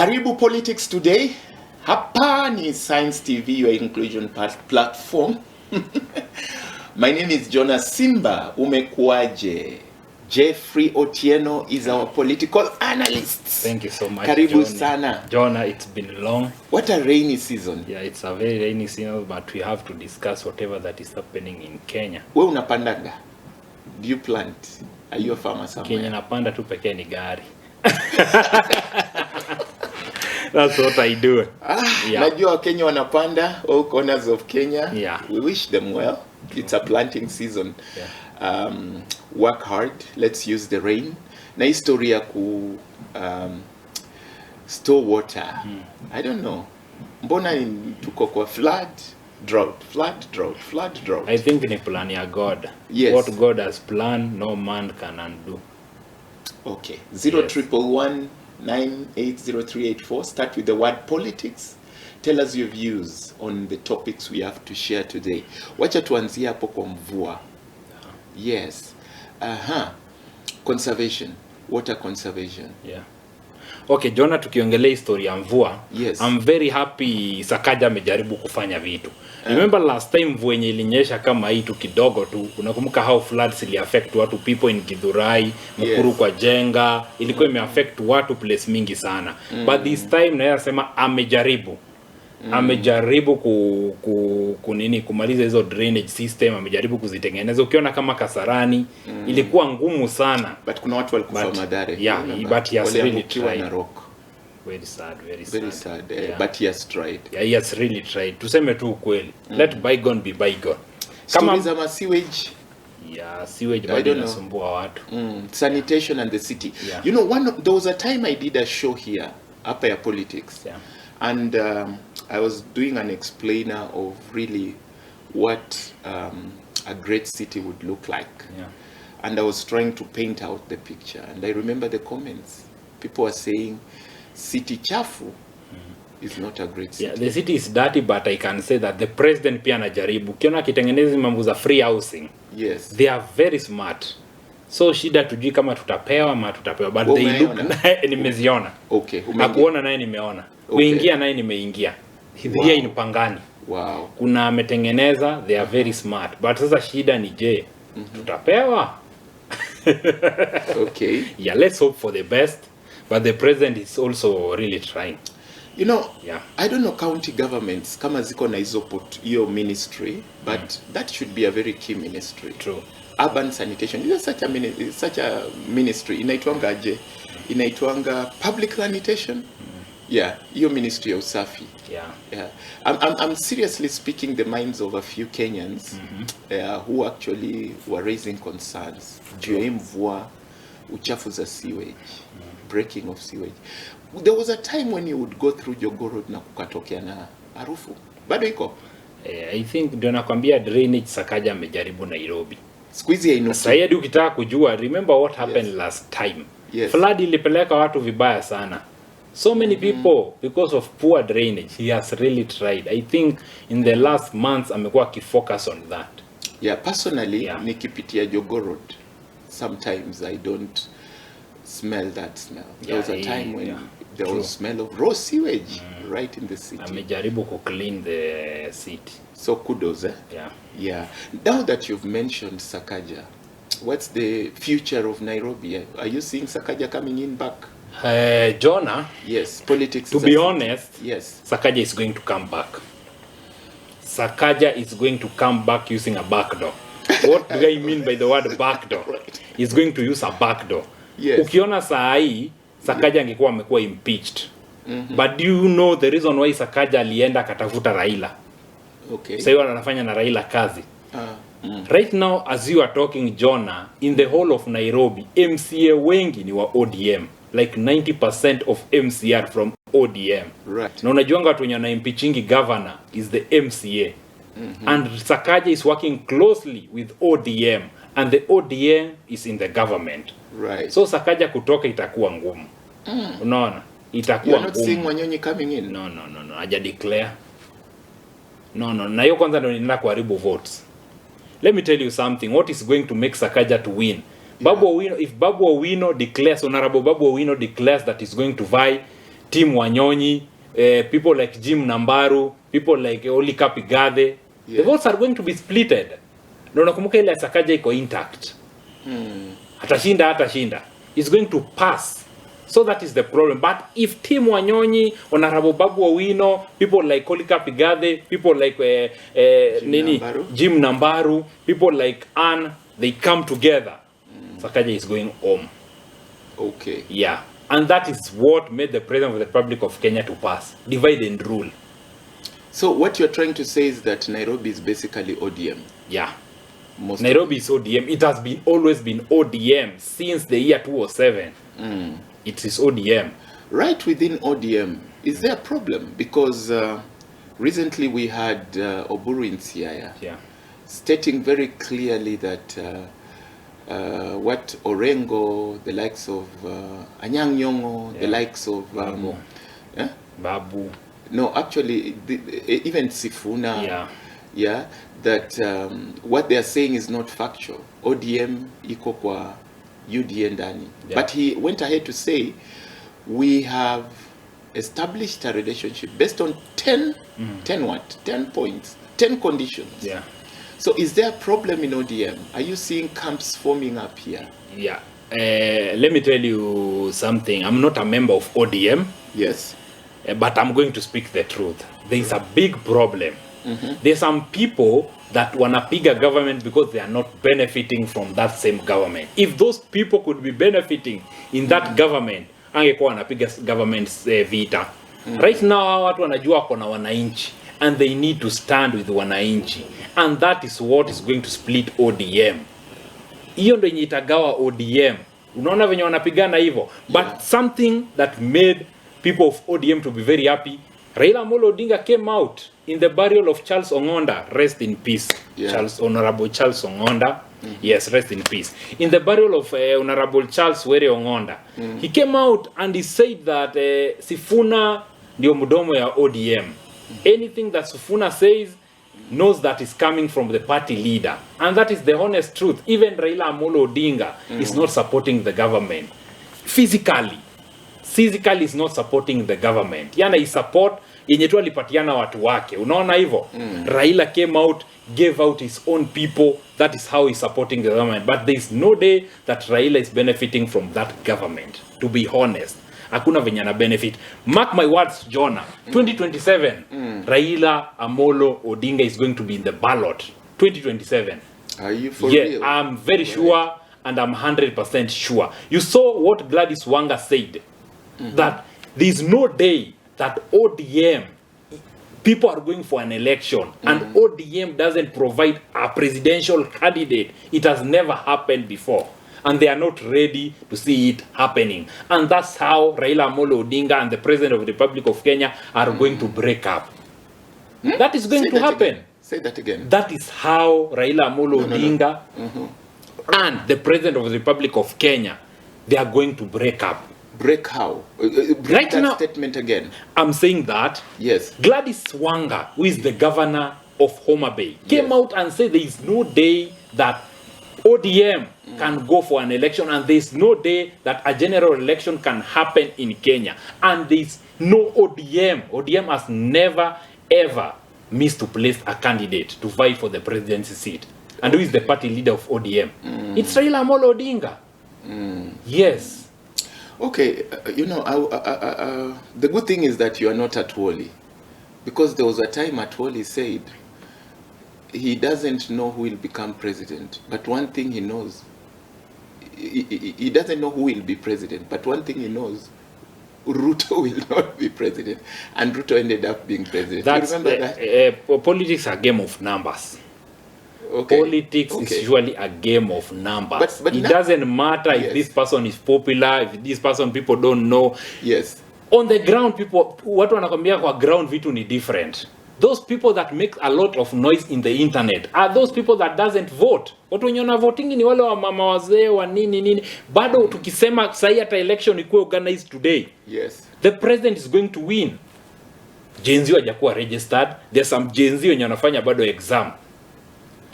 Karibu Politics Today. Hapa ni Science TV, your inclusion platform. My name is Jonas Simba. Umekuaje? Jeffrey Otieno is our political analyst. Thank you so much. Karibu sana. Jonah, it's been long. What a rainy season. Yeah, it's a very rainy season, but we have to discuss whatever that is happening in Kenya. We unapandanga? Do you plant? Are you a farmer somewhere? Kenya napanda tu pekee ni gari. That's what I do. Najua Kenya wanapanda all corners of Kenya. Yeah. We wish them well. It's a planting season. Yeah. Work hard. Let's use the rain. Na historia ku store water. I don't know. Mbona tuko kwa flood, drought, drought. I think ni plan ya God. Yes. What God has planned, no man can undo. Okay. 0111980384. Start with the word politics. Tell us your views on the topics we have to share today. Wacha tuanzie hapo kwa mvua. Yes. Conservation. Water conservation. Yeah. Okay, Jonah, tukiongelea historia ya mvua. Yes. I'm very happy Sakaja amejaribu kufanya vitu. Remember last time mvua yenye ilinyesha kama hii tu kidogo tu. Unakumbuka how floods ili affect watu, people in Githurai, Mukuru kwa Jenga, ilikuwa imeaffect watu place mingi sana. But this time na yasema amejaribu. Amejaribu kumaliza hizo drainage system, amejaribu kuzitengeneza. Ukiona kama Kasarani ilikuwa ngumu sana, but kuna watu walikufa madhara. Yeah, but he has really tried. Very sad. Yeah. But he has tried. Yeah, he has really tried. Tuseme tu ukweli. Let bygone be bygone. Kama za sewage. Yeah, sewage bado inasumbua watu. Sanitation and the city. Yeah. You know, there was a time I did a show here, Up Air Politics. Yeah. And I was doing an explainer of really what a great city would look like. Yeah. And I was trying to paint out the picture. And I remember the comments. People were saying, city chafu is not a great city. Yeah, the city is dirty, but I can say that the president pia anajaribu. Kiona kitengenezi mambo za free housing. Yes. They are very smart. So shida tujui kama tutapewa ama tutapewa, but they look nimeziona. Okay. Nakuona naye nimeona. Kuingia naye nimeingia. Hivyo ni Pangani. Wow. Kuna ametengeneza, they are very smart. But sasa shida ni je, tutapewa? Okay. Yeah, let's hope for the best. But the president is also really trying. You know, yeah. I don't know county governments kama ziko na hiyo ministry, but that should be a very key ministry. True. Urban sanitation is such a ministry. Inaitwanga public sanitation. Yeah, hiyo ministry ya usafi. Yeah. I'm seriously speaking the minds of a few Kenyans who actually were raising concerns. Juu mvua, uchafu za sewage, breaking of sewage. There was a time when you would go through Jogoo Road na kukatokea na harufu. Bado iko? I think ndio nakwambia drainage Sakaja amejaribu Nairobi. Squeeze ino. Sasa ukitaka kujua, remember what happened last time. Yes. Flood ilipeleka watu vibaya sana. So many people, because of poor drainage, he has really tried. I think in the last months amekuwa akifocus on that. Yeah, personally, nikipitia Jogoo Road, sometimes I don't smell that smell. There was a time when there was smell of raw sewage right in the city. Amejaribu ku clean the city. So kudos, eh? Yeah. Now that you've mentioned Sakaja, what's the future of Nairobi? Are you seeing Sakaja coming in back? Jonah, yes, politics. To be honest, yes, Sakaja is going to come back. Sakaja is going to come back using a back door. What do I mean by the word back door? Right. He's going to use a back door. Yes. Ukiona saa hii Sakaja angekuwa amekuwa impeached. But do you know the reason why Sakaja alienda katafuta Raila? Okay. Sasa yeye anafanya na Raila kazi. Right now as you are talking, Jonah, in the whole of Nairobi, MCA wengi ni wa ODM. Like 90% of MCR from ODM. Right. Na unajuanga watu wenye wanaimpeachingi governor is the MCA. And Sakaja is working closely with ODM. And the ODM is in the government. Right. So Sakaja kutoka itakuwa ngumu. Unaona? Itakuwa ngumu. You're not seeing Wanyonyi coming in? No. Haja declare. No. Na hiyo kwanza ndio ninaenda kuharibu votes. Let me tell you something. What is going to make Sakaja to win? Babu Owino, if Babu Owino declares, Honorable Babu Owino declares that he's going to vie Tim Wanyonyi, people like Jim Nambaru, people like Oli Kapigade, the votes are going to be splitted. Na unakumbuka ile Sakaja iko intact. Atashinda. It's going to pass. So that is the problem. But if Tim Wanyonyi, Honorable Babu Owino, people like Oli Kapigade, people like Jim Nambaru, people like Ann, they come together, Sakaja is going home. Okay. Yeah. And that is what made the President of the Republic of Kenya to pass. Divide and rule. So what you're trying to say is that Nairobi is basically ODM. Yeah. Nairobi is ODM. It has always been ODM since the year 2007. It is ODM. Right within ODM, is there a problem? Because recently we had Oburu in Siaya stating very clearly that what Orengo, the likes of Anyang' Nyong'o, the likes of Babu. No, actually, even Sifuna, that what they are saying is not factual. ODM iko kwa UDA ndani. But he went ahead to say, we have established a relationship based on 10 points, 10 conditions. Yeah. So is there a problem in ODM? Are you seeing camps forming up here? Yeah. Let me tell you something. I'm not a member of ODM. Yes. But I'm going to speak the truth. There is a big problem. There's some people that wanapiga government because they are not benefiting from that same government. If those people could be benefiting in that government, angekuwa wanapiga government vita. Right now watu wanajua wako na wananchi and they need to stand with wananchi, and that is what is going to split ODM. Hiyo ndio yenye itagawa ODM. Unaona venye wanapigana hivyo. But something that made people of ODM to be very happy, Raila Amolo Odinga came out in the burial of Charles Ong'onda, rest in peace. Honorable Charles Ong'onda, yes, rest in peace. In the burial of Honorable Charles Were Ong'onda, he came out and he said that Sifuna ndio mdomo ya ODM. Anything that Sifuna says knows that is coming from the party leader, and that is the honest truth. Even Raila Amolo Odinga is not supporting the government physically is not supporting the government. Yana is support yenye tu alipatiana watu wake. Unaona hivyo? Raila came out, gave out his own people. That is how he's supporting the government. But there is no day that Raila is benefiting from that government. To be honest, hakuna venye na benefit. Mark my words, Jonah. 2027, Raila Amolo Odinga is going to be in the ballot. 2027. Are you for real? I'm very sure, and I'm 100% sure. You saw what Gladys Wanga said. That there is no day that ODM people are going for an election and ODM doesn't provide a presidential candidate. It has never happened before, and they are not ready to see it happening. And that's how Raila Amolo Odinga and the President of the Republic of Kenya are going to break up. That is going to happen. Again. Say that again. That is how Raila Amolo Odinga and the President of the Republic of Kenya, they are going to break up. Break how? Break right that now, statement again. I'm saying that Gladys Wanga, who is the governor of Homa Bay, came out and said there is no day that ODM can go for an election, and there is no day that a general election can happen in Kenya. And there is no ODM. ODM has never ever missed to place a candidate to vie for the presidency seat. And who is the party leader of ODM? It's Raila Amolo Odinga. Yes. Okay, you know, the good thing is that you are not at Wally, because there was a time at Wally said he doesn't know who will become president, but one thing he knows, he doesn't know who will be president, but one thing he knows, Ruto will not be president, and Ruto ended up being president. That's, you remember that? Politics are a game of numbers. Okay. Politics is usually a game of numbers. But it doesn't matter if this person is popular, if this person people don't know. Yes. On the ground, people, watu wanakwambia kwa ground vitu ni different. Those people that make a lot of noise in the internet are those people that doesn't vote. Watu wenye wana voting ni wale wa mama wazee wa nini. Bado tukisema sahi hata election ikuwe organized today. Yes. The president is going to win. Gen Z hajakuwa registered. There's some Gen Z wenye wanafanya bado exam.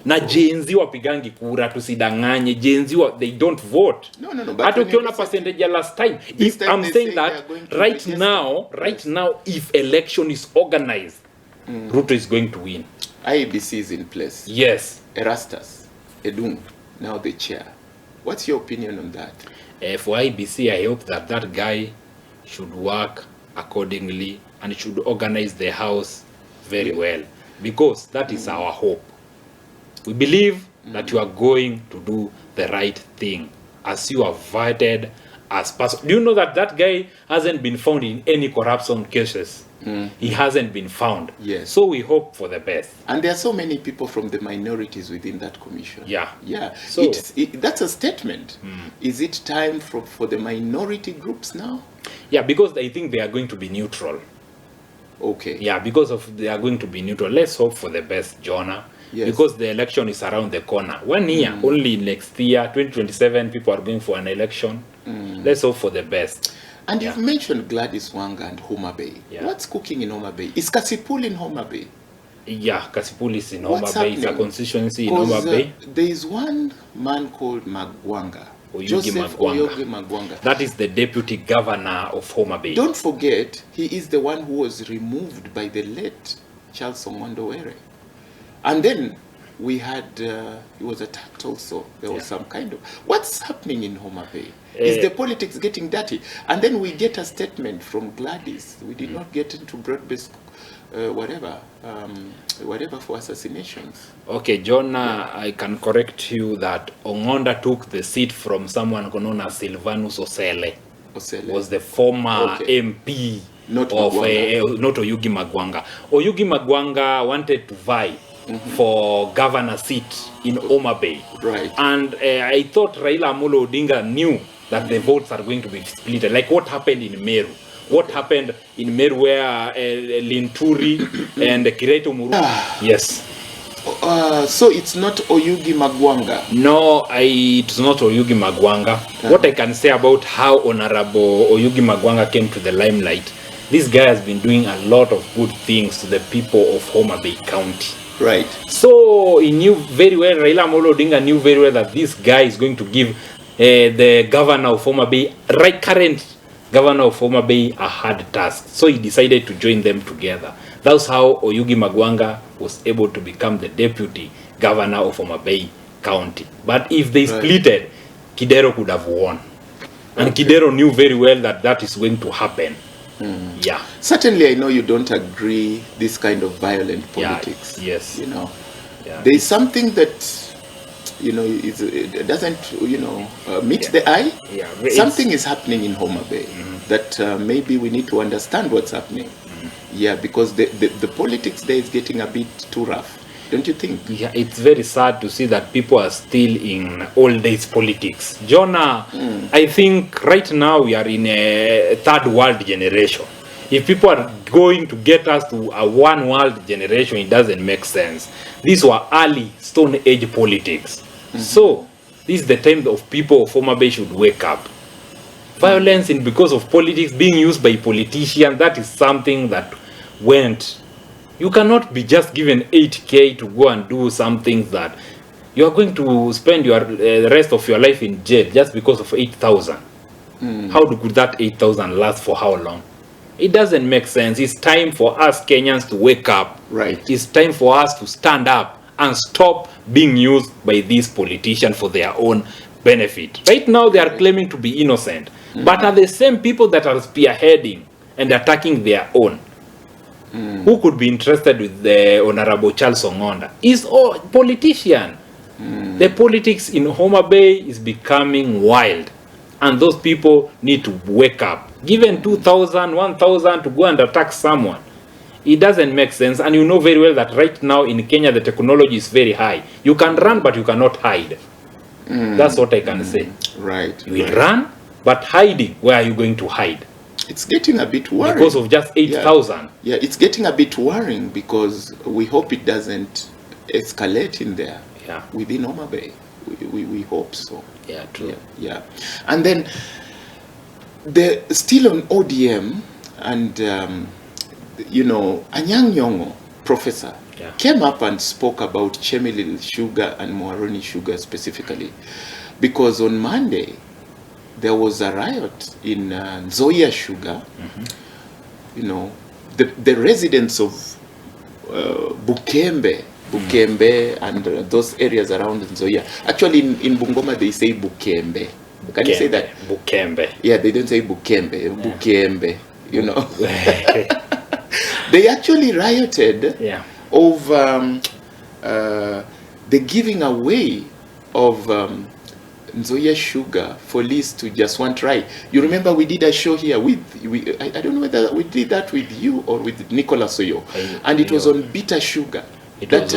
Na Gen Z wapigangi kura, tusidanganye. Gen Z they don't vote. No. Hata ukiona percentage ya last time. If I'm saying that right now, if election is organized, Ruto is going to win. IEBC is in place. Yes. Erastus Edung, now the chair. What's your opinion on that? For IEBC, I hope that guy should work accordingly and should organize the house very well, because that is our hope. We believe that you are going to do the right thing as you are voted as person. Do you know that guy hasn't been found in any corruption cases? He hasn't been found. Yes. So we hope for the best. And there are so many people from the minorities within that commission. Yeah. So that's a statement. Is it time for the minority groups now? Yeah, because I think they are going to be neutral. Okay. Yeah, they are going to be neutral. Let's hope for the best, Jonah. Yes. Because the election is around the corner. 1 year, only next year, 2027, people are going for an election. Let's hope for the best. And you've mentioned Gladys Wanga and Homa Bay. Yeah. What's cooking in Homa Bay? Is Kasipul in Homa Bay? Yeah, Kasipul is in Homa Bay. Happening? It's a constituency in Homa Bay. There is one man called Magwanga. Joseph Oyugi Magwanga. That is the deputy governor of Homa Bay. Don't forget, he is the one who was removed by the late Charles Omondo Were. And then we had, he was attacked also. There was some kind of, what's happening in Homa Bay? Is the politics getting dirty? And then we get a statement from Gladys. We did not get into broad-based, whatever for assassinations. Okay, John, I can correct you that Ongonda took the seat from someone known as Silvanus Osele. Was the former MP not of not Oyugi Magwanga. Oyugi Magwanga wanted to vie for governor seat in Homa Bay. Right. And I thought Raila Amolo Odinga knew that the votes are going to be split. Like what happened in Meru. What happened in Meru where Linturi and Kireto Muru. Yes. So it's not Oyugi Magwanga? No, it's not Oyugi Magwanga. What I can say about how Honorable Oyugi Magwanga came to the limelight, this guy has been doing a lot of good things to the people of Homa Bay County. Right. So he knew very well, Raila Amolo Odinga knew very well that this guy is going to give the governor of Homa Bay, current governor of Homa Bay, a hard task. So he decided to join them together. That's how Oyugi Magwanga was able to become the deputy governor of Homa Bay County. But if they splitted, Kidero could have won. And Kidero knew very well that that is going to happen. Yeah. Certainly, I know you don't agree this kind of violent politics. Yes. You know, there is something that, you know, it doesn't, you know, meet the eye. Yeah. Something is happening in Homa Bay that maybe we need to understand what's happening. Yeah, because the politics there is getting a bit too rough. Don't you think? Yeah, it's very sad to see that people are still in old days politics. Jonah, I think right now we are in a third world generation. If people are going to get us to a one world generation, it doesn't make sense. These were early Stone Age politics. So, this is the time of people of Homa Bay should wake up. Violence and because of politics being used by politicians, that is something that went. You cannot be just given 8K to go and do something that you are going to spend your the rest of your life in jail just because of 8,000. How could that 8,000 last for how long? It doesn't make sense. It's time for us Kenyans to wake up. Right. It's time for us to stand up and stop being used by these politicians for their own benefit. Right now they are claiming to be innocent, but are the same people that are spearheading and attacking their own. Who could be interested with the Honorable Charles Ongonda? Is a politician. The politics in Homa Bay is becoming wild, and those people need to wake up. Given 2,000, 1,000 to go and attack someone, it doesn't make sense. And you know very well that right now in Kenya the technology is very high. You can run, but you cannot hide. That's what I can say. Right. You will run, but hiding, where are you going to hide? It's getting a bit worrying. Because of just 8,000. Yeah, it's getting a bit worrying because we hope it doesn't escalate in there. Yeah. Within Homa Bay. We hope so. Yeah, true. Yeah. And then, still on ODM, and, you know, Anyang' Nyong'o, professor, came up and spoke about Chemelil Sugar and Muhoroni Sugar specifically. Because on Monday, there was a riot in Nzoia Sugar. You know, the residents of Bukembe and those areas around Nzoia. Actually, in Bungoma, they say Bukembe. Can you say that? Bukembe. Yeah, they don't say Bukembe. Yeah. Bukembe, you know. They actually rioted over the giving away of Nzoia Sugar for lease to Just Want Try. You remember we did a show here with, I don't know whether we did that with you or with Nicholas Oyo, and it was on bitter sugar. That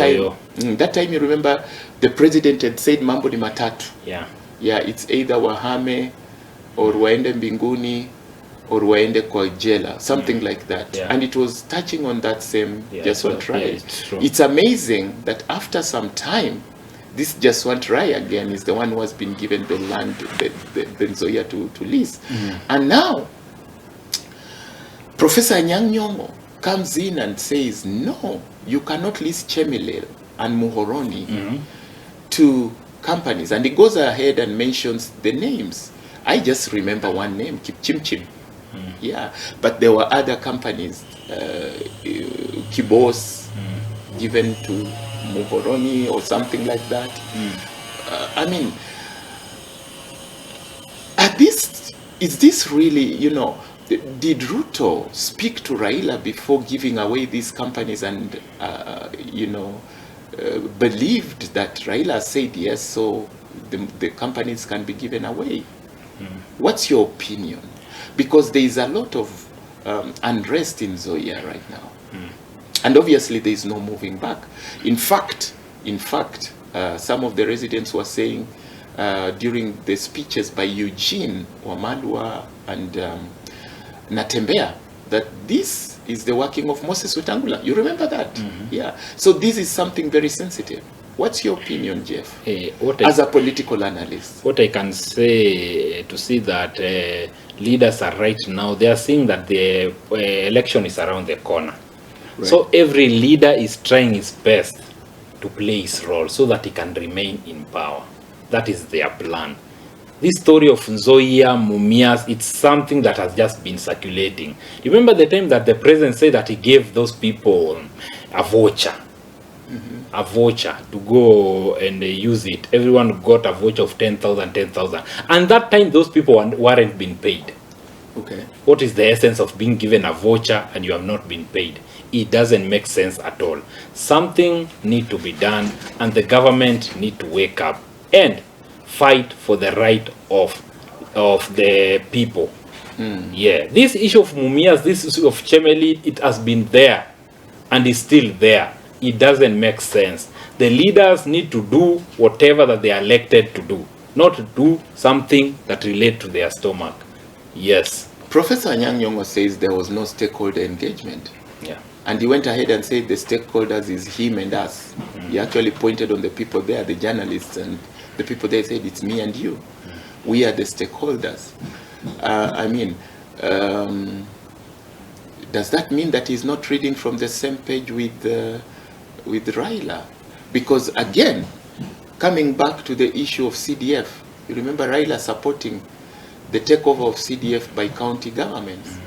time you remember the president had said mambo ni matatu. Yeah, it's either wahame or waende mbinguni or waende kwa jela, something like that. And it was touching on that same Just Want Try. It's amazing that after some time, this Just Want Try again is the one who has been given the land, the Nzoia to lease. And now, Professor Anyang' Nyong'o comes in and says, no, you cannot lease Chemelil and Muhoroni to companies. And he goes ahead and mentions the names. I just remember one name, Kipchimchim. Yeah, but there were other companies, Kibos, given to Muhoroni or something like that. I mean, is this really, you know, did Ruto speak to Raila before giving away these companies and, you know, believed that Raila said yes, so the companies can be given away? What's your opinion? Because there is a lot of unrest in Nzoia right now. And obviously there is no moving back. In fact, some of the residents were saying during the speeches by Eugene Wamalwa and Natembea that this is the working of Moses Wetangula. You remember that? Yeah. So this is something very sensitive. What's your opinion, Jeff, as a political analyst? What I can say to see that leaders are right now, they are seeing that the election is around the corner. So every leader is trying his best to play his role so that he can remain in power. That is their plan. This story of Nzoia, Mumias, it's something that has just been circulating. Remember the time that the president said that he gave those people a voucher? A voucher to go and use it. Everyone got a voucher of 10,000. And that time those people weren't being paid. Okay. What is the essence of being given a voucher and you have not been paid? It doesn't make sense at all. Something needs to be done, and the government need to wake up and fight for the right of the people. Yeah, this issue of Mumias, this issue of Chemelil, it has been there and is still there. It doesn't make sense. The leaders need to do whatever that they are elected to do, not to do something that relates to their stomach. Yes. Professor Anyang' Nyong'o says there was no stakeholder engagement. Yeah. And he went ahead and said the stakeholders is him and us. He actually pointed on the people there, the journalists, and the people there said it's me and you. We are the stakeholders. I mean, does that mean that he's not reading from the same page with Raila? Because again, coming back to the issue of CDF, you remember Raila supporting the takeover of CDF by county governments,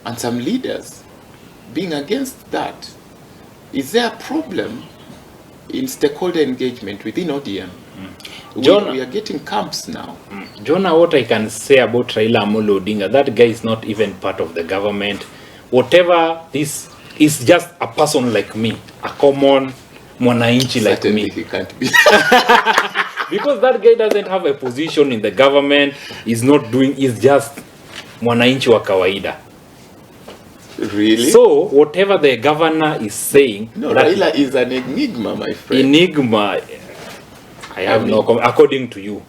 and some leaders being against that. Is there a problem in stakeholder engagement within ODM? John, we are getting camps now. Jonah, what I can say about Raila Amolo Odinga, that guy is not even part of the government. Whatever this is, just a person like me, a common mwananchi like me. He can't be. Because that guy doesn't have a position in the government. He's just mwananchi wa kawaida. Really? So whatever the governor is saying, no, Raila is an enigma, my friend. Enigma. I have no comment. According to you.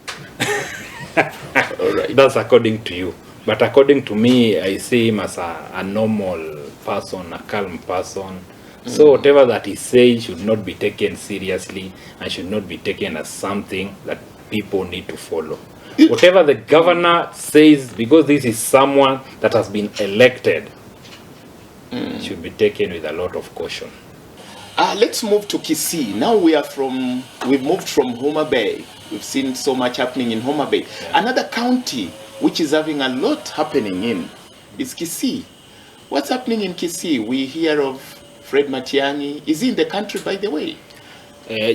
All right. That's according to you. But according to me, I see him as a normal person, a calm person. So whatever that he says should not be taken seriously and should not be taken as something that people need to follow. Whatever the governor says, because this is someone that has been elected, should be taken with a lot of caution. Let's move to Kisii. Now we've moved from Homa Bay. We've seen so much happening in Homa Bay. Yeah. Another county which is having a lot happening in is Kisii. What's happening in Kisii? We hear of Fred Matiang'i. Is he in the country, by the way?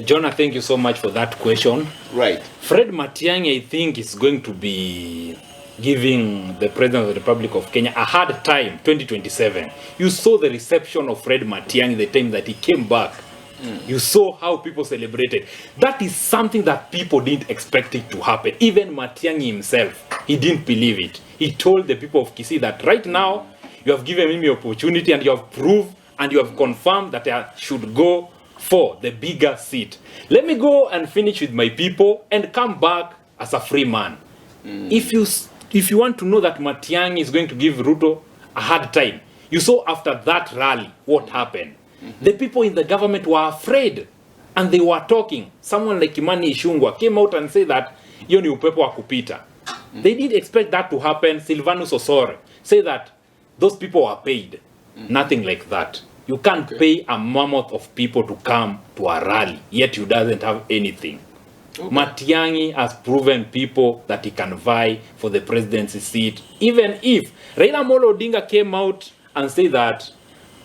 Jonah, thank you so much for that question. Right. Fred Matiang'i, I think, is going to be giving the President of the Republic of Kenya a hard time, 2027. You saw the reception of Fred Matiang'i the time that he came back. You saw how people celebrated. That is something that people didn't expect it to happen. Even Matiang'i himself, he didn't believe it. He told the people of Kisii that right now, you have given me the opportunity and you have proved and you have confirmed that I should go for the bigger seat. Let me go and finish with my people and come back as a free man. If you want to know that Matiang'i is going to give Ruto a hard time, you saw after that rally what happened. The people in the government were afraid and they were talking. Someone like Imani Ishungwa came out and said that hiyo ni upepo wa kupita. They didn't expect that to happen. Silvanus Osore said that those people were paid. Nothing like that. You can't pay a mammoth of people to come to a rally, yet you doesn't have anything. Matiang'i has proven people that he can vie for the presidency seat, even if Raila Amolo Odinga came out and said that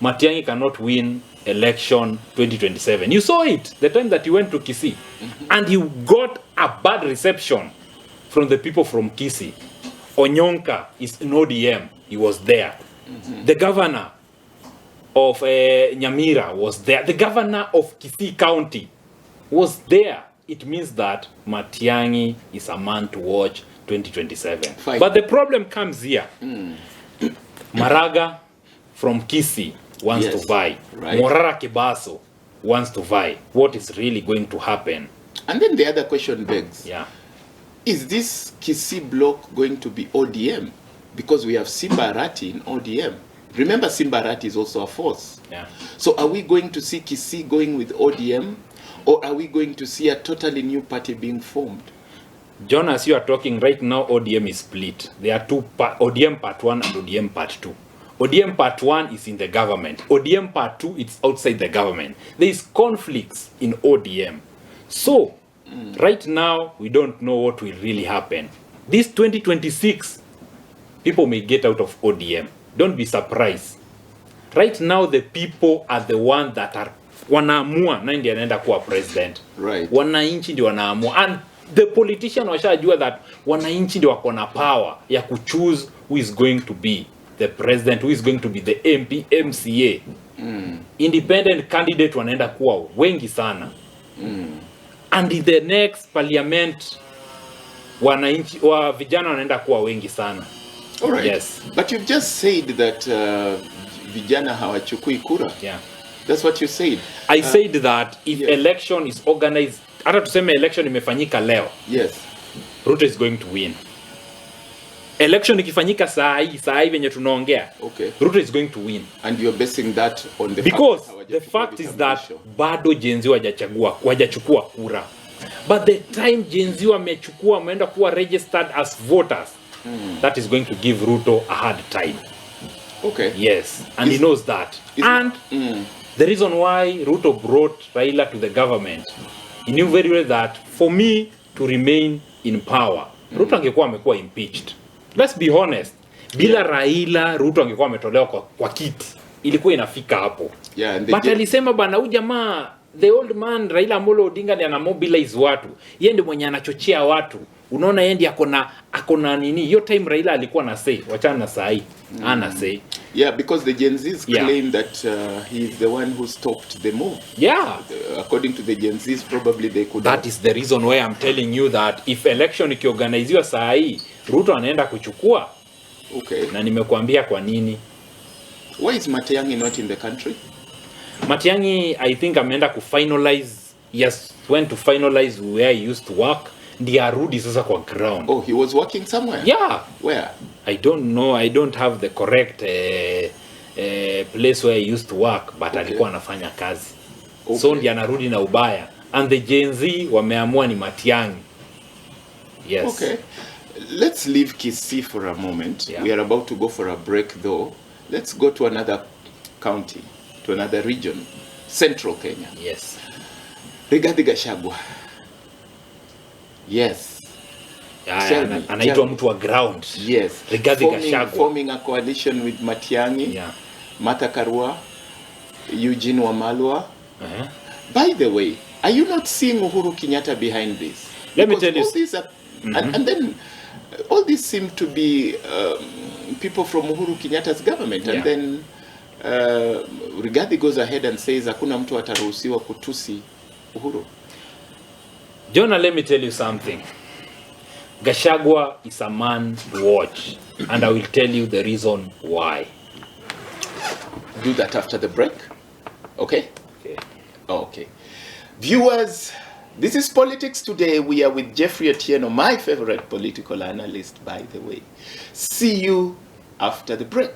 Matiang'i cannot win election 2027. You saw it the time that he went to Kisii, and he got a bad reception from the people from Kisii. Onyonka is in ODM. He was there. The governor of Nyamira was there. The governor of Kisii County was there. It means that Matiang'i is a man to watch 2027. Fine. But the problem comes here. Maraga from Kisii wants to vie. Right. Morara Kibaso wants to vie. What is really going to happen? And then the other question begs. Yeah. Is this Kisii block going to be ODM? Because we have Simba Arati in ODM. Remember, Simba Arati is also a force. Yeah. So are we going to see Kisii going with ODM? Or are we going to see a totally new party being formed? John, as you are talking right now, ODM is split. There are two ODM Part 1 and ODM Part 2. ODM Part 1 is in the government. ODM Part 2 is outside the government. There is conflicts in ODM. So, right now, we don't know what will really happen. This 2026, people may get out of ODM. Don't be surprised. Right now, the people are the ones that are wanaamua nani ndiye anaenda kuwa president. Right. Wananchi ndio wanaamua. And the politician washajua that wananchi ndio wako na power ya kuchoose who is going to be the president, who is going to be the MP, MCA. Independent candidate wanaenda kuwa wengi sana. And in the next parliament, wananchi wa vijana wanaenda kuwa wengi sana. All right. Yes. But you've just said that vijana hawachukui kura. Yeah. That's what you said. I said that if election is organized, hata tuseme election imefanyika leo. Yes. Ruto is going to win. Election ikifanyika saa hii venye tunaongea. Okay. Ruto is going to win. And you're basing that on the because the fact is that bado Gen Z wajachukua kura. But the time Gen Z wameenda kuwa registered as voters, that is going to give Ruto a hard time. Okay. Yes, and he knows that. And the reason why Ruto brought Raila to the government, he knew very well that for me to remain in power, Ruto angekuwa amekuwa impeached. Let's be honest. Bila Raila, Ruto angekuwa ametolewa kwa kiti. Ilikuwa inafika hapo. Yeah, but alisema bana huyu jamaa, the old man Raila Amolo Odinga ndiye ana mobilize watu. Yeye ndiye mwenye anachochea watu. Unaona yeye ndiye akona nini? Hiyo time Raila alikuwa na say, wachana na saa hii. Ana say. Yeah, because the Gen Zs claim that he is the one who stopped the move. Yeah. According to the Gen Zs, probably they could. That is the reason why I'm telling you that if election ikiorganiziwa saa hii, Ruto anaenda kuchukua. Okay. Na nimekuambia kwa nini. Why is Matiang'i not in the country? Matiang'i, I think ameenda kufinalize. Yes, went to finalize where he used to work. Ndiye arudi sasa kwa ground. Oh, he was working somewhere? Yeah. Where? I don't know. I don't have the correct place where he used to work, but alikuwa anafanya kazi. Okay. So ndiye anarudi na ubaya. And the Gen Z wameamua ni Matiang'i. Yes. Okay. Let's leave Kisii for a moment. Yeah. We are about to go for a break though. Let's go to another county, to another region. Central Kenya. Yes. Rigathi Gachagua. Yes. Anaitwa mtu wa ground. Yes. Rigathi Gachagua. Forming a coalition with Matiang'i, Martha Karua, Eugene Wamalwa. By the way, are you not seeing Uhuru Kenyatta behind this? Let me tell you. These are, and then all these seem to be people from Uhuru Kenyatta's government. And then Rigathi goes ahead and says, hakuna mtu ataruhusiwa kutusi Uhuru. Jonah, let me tell you something. Gachagua is a man to watch, and I will tell you the reason why. Do that after the break. Okay? Okay. Okay. Viewers, this is Politics Today. We are with Jeffrey Otieno, my favorite political analyst, by the way. See you after the break.